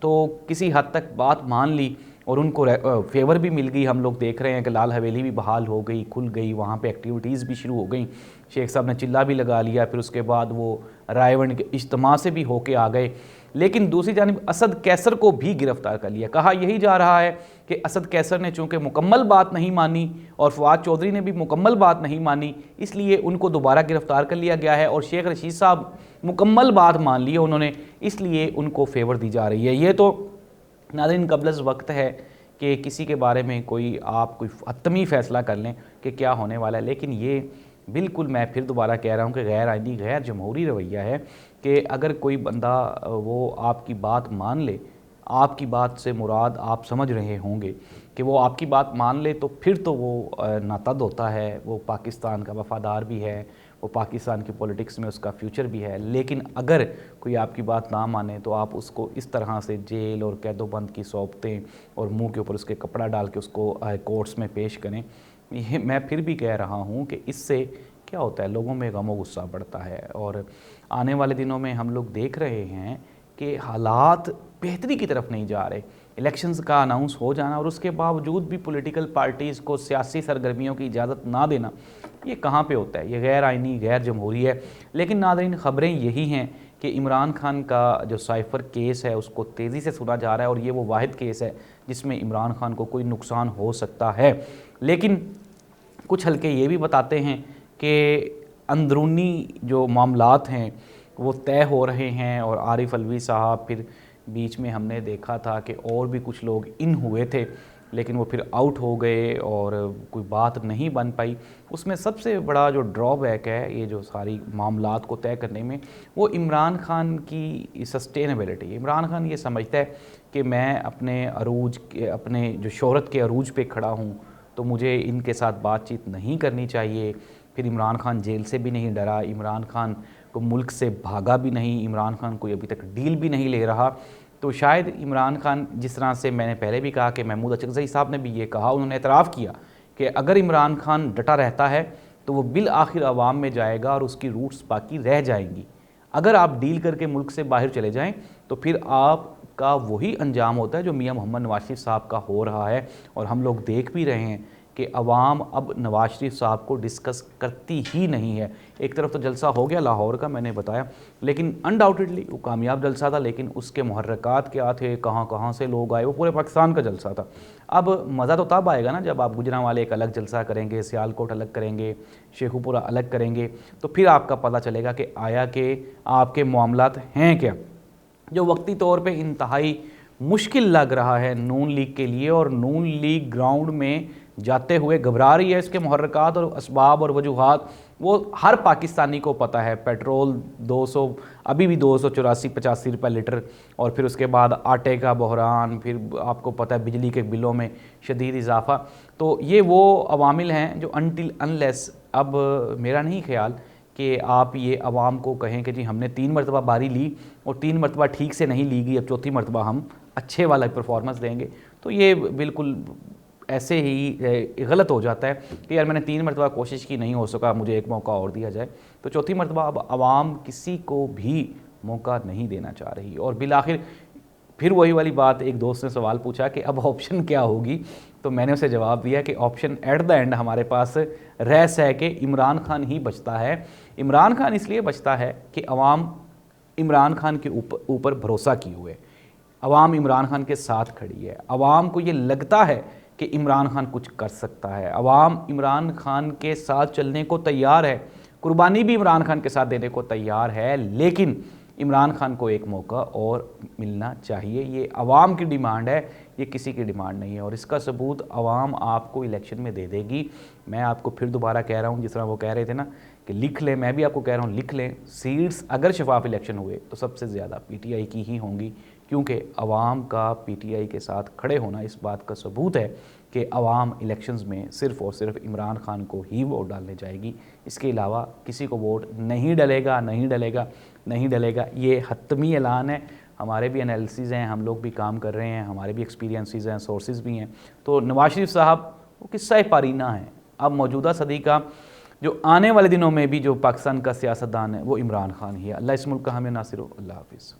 تو کسی حد تک بات مان لی اور ان کو فیور بھی مل گئی. ہم لوگ دیکھ رہے ہیں کہ لال حویلی بھی بحال ہو گئی, کھل گئی, وہاں پہ ایکٹیویٹیز بھی شروع ہو گئیں. شیخ صاحب نے چلہ بھی لگا لیا, پھر اس کے بعد وہ رائے ونڈ کے اجتماع سے بھی ہو کے آ گئے. لیکن دوسری جانب اسد کیسر کو بھی گرفتار کر لیا. کہا یہی جا رہا ہے کہ اسد کیسر نے چونکہ مکمل بات نہیں مانی اور فواد چودھری نے بھی مکمل بات نہیں مانی, اس لیے ان کو دوبارہ گرفتار کر لیا گیا ہے. اور شیخ رشید صاحب مکمل بات مان لی انہوں نے, اس لیے ان کو فیور دی جا رہی ہے. یہ تو ناظرین قبل از وقت ہے کہ کسی کے بارے میں آپ کوئی حتمی فیصلہ کر لیں کہ کیا ہونے والا ہے, لیکن یہ بالکل میں پھر دوبارہ کہہ رہا ہوں کہ غیر آئینی غیر جمہوری رویہ ہے کہ اگر کوئی بندہ وہ آپ کی بات مان لے, آپ کی بات سے مراد آپ سمجھ رہے ہوں گے کہ وہ آپ کی بات مان لے, تو پھر تو وہ ناتد ہوتا ہے, وہ پاکستان کا وفادار بھی ہے, وہ پاکستان کی پولیٹکس میں اس کا فیوچر بھی ہے. لیکن اگر کوئی آپ کی بات نہ مانے تو آپ اس کو اس طرح سے جیل اور قید و بند کی صوبتیں اور منہ کے اوپر اس کے کپڑا ڈال کے اس کو کورٹس میں پیش کریں. یہ میں پھر بھی کہہ رہا ہوں کہ اس سے کیا ہوتا ہے, لوگوں میں غم و غصہ بڑھتا ہے. اور آنے والے دنوں میں ہم لوگ دیکھ رہے ہیں کہ حالات بہتری کی طرف نہیں جا رہے. الیکشنز کا اناؤنس ہو جانا اور اس کے باوجود بھی پولیٹیکل پارٹیز کو سیاسی سرگرمیوں کی اجازت نہ دینا, یہ کہاں پہ ہوتا ہے؟ یہ غیر آئینی غیر جمہوری ہے. لیکن ناظرین خبریں یہی ہیں کہ عمران خان کا جو سائفر کیس ہے اس کو تیزی سے سنا جا رہا ہے, اور یہ وہ واحد کیس ہے جس میں عمران خان کو کوئی نقصان ہو سکتا ہے. لیکن کچھ حلقے یہ بھی بتاتے ہیں کہ اندرونی جو معاملات ہیں وہ طے ہو رہے ہیں, اور عارف علوی صاحب, پھر بیچ میں ہم نے دیکھا تھا کہ اور بھی کچھ لوگ ان ہوئے تھے لیکن وہ پھر آؤٹ ہو گئے اور کوئی بات نہیں بن پائی. اس میں سب سے بڑا جو ڈرا بیک ہے یہ جو ساری معاملات کو طے کرنے میں, وہ عمران خان کی سسٹینیبلٹی. عمران خان یہ سمجھتا ہے کہ میں اپنے عروج اپنے جو شہرت کے عروج پہ کھڑا ہوں تو مجھے ان کے ساتھ بات چیت نہیں کرنی چاہیے. پھر عمران خان جیل سے بھی نہیں ڈرا, عمران خان کو ملک سے بھاگا بھی نہیں, عمران خان کوئی ابھی تک ڈیل بھی نہیں لے رہا. تو شاید عمران خان, جس طرح سے میں نے پہلے بھی کہا کہ محمود اچکزئی صاحب نے بھی یہ کہا, انہوں نے اعتراف کیا کہ اگر عمران خان ڈٹا رہتا ہے تو وہ بالآخر عوام میں جائے گا اور اس کی روٹس باقی رہ جائیں گی. اگر آپ ڈیل کر کے ملک سے باہر چلے جائیں تو پھر آپ کا وہی انجام ہوتا ہے جو میاں محمد نواز شریف صاحب کا ہو رہا ہے. اور ہم لوگ دیکھ بھی رہے ہیں کہ عوام اب نواز شریف صاحب کو ڈسکس کرتی ہی نہیں ہے. ایک طرف تو جلسہ ہو گیا لاہور کا, میں نے بتایا, لیکن انڈاؤٹڈلی وہ کامیاب جلسہ تھا, لیکن اس کے محرکات کیا تھے, کہاں کہاں سے لوگ آئے, وہ پورے پاکستان کا جلسہ تھا. اب مزہ تو تب آئے گا نا جب آپ گجرانوالے ایک الگ جلسہ کریں گے, سیالکوٹ الگ کریں گے, شیخو پورہ الگ کریں گے, تو پھر آپ کا پتہ چلے گا کہ آیا کہ آپ کے معاملات ہیں کیا. جو وقتی طور پہ انتہائی مشکل لگ رہا ہے نون لیگ کے لیے, اور نون لیگ گراؤنڈ میں جاتے ہوئے گھبرا رہی ہے. اس کے محرکات اور اسباب اور وجوہات وہ ہر پاکستانی کو پتہ ہے. پیٹرول 200 ابھی بھی 284-85 روپے لیٹر, اور پھر اس کے بعد آٹے کا بحران, پھر آپ کو پتہ ہے بجلی کے بلوں میں شدید اضافہ. تو یہ وہ عوامل ہیں جو انٹل انلیس, اب میرا نہیں خیال کہ آپ یہ عوام کو کہیں کہ جی ہم نے 3 مرتبہ باری لی اور 3 مرتبہ ٹھیک سے نہیں لی گئی, اب چوتھی مرتبہ ہم اچھے والا پرفارمنس دیں گے. تو یہ بالکل ایسے ہی غلط ہو جاتا ہے کہ یار میں نے 3 مرتبہ کوشش کی, نہیں ہو سکا, مجھے ایک موقع اور دیا جائے. تو چوتھی مرتبہ اب عوام کسی کو بھی موقع نہیں دینا چاہ رہی. اور بالآخر پھر وہی والی بات, ایک دوست نے سوال پوچھا کہ اب آپشن کیا ہوگی, تو میں نے اسے جواب دیا کہ آپشن ایٹ دا اینڈ ہمارے پاس ریس ہے کہ عمران خان ہی بچتا ہے. عمران خان اس لیے بچتا ہے کہ عوام عمران خان کے اوپر بھروسہ کیے ہوئے, عوام عمران خان کے ساتھ کھڑی ہے, عوام کو یہ لگتا ہے کہ عمران خان کچھ کر سکتا ہے, عوام عمران خان کے ساتھ چلنے کو تیار ہے, قربانی بھی عمران خان کے ساتھ دینے کو تیار ہے. لیکن عمران خان کو ایک موقع اور ملنا چاہیے. یہ عوام کی ڈیمانڈ ہے, یہ کسی کی ڈیمانڈ نہیں ہے, اور اس کا ثبوت عوام آپ کو الیکشن میں دے دے گی. میں آپ کو پھر دوبارہ کہہ رہا ہوں, جس طرح وہ کہہ رہے تھے نا کہ لکھ لیں, میں بھی آپ کو کہہ رہا ہوں لکھ لیں, سیٹس اگر شفاف الیکشن ہوئے تو سب سے زیادہ پی ٹی آئی کی ہی ہوں گی, کیونکہ عوام کا پی ٹی آئی کے ساتھ کھڑے ہونا اس بات کا ثبوت ہے کہ عوام الیکشنز میں صرف اور صرف عمران خان کو ہی ووٹ ڈالنے جائے گی. اس کے علاوہ کسی کو ووٹ نہیں ڈلے گا, نہیں ڈلے گا, نہیں ڈلے گا. یہ حتمی اعلان ہے. ہمارے بھی انالیسز ہیں, ہم لوگ بھی کام کر رہے ہیں, ہمارے بھی ایکسپیرینسز ہیں, سورسز بھی ہیں. تو نواز شریف صاحب وہ قصہ پارینہ ہیں. اب موجودہ صدی کا جو آنے والے دنوں میں بھی جو پاکستان کا سیاستدان ہے وہ عمران خان ہی ہے. اللہ اس ملک کا حامی ناصر ہو. اللہ حافظ.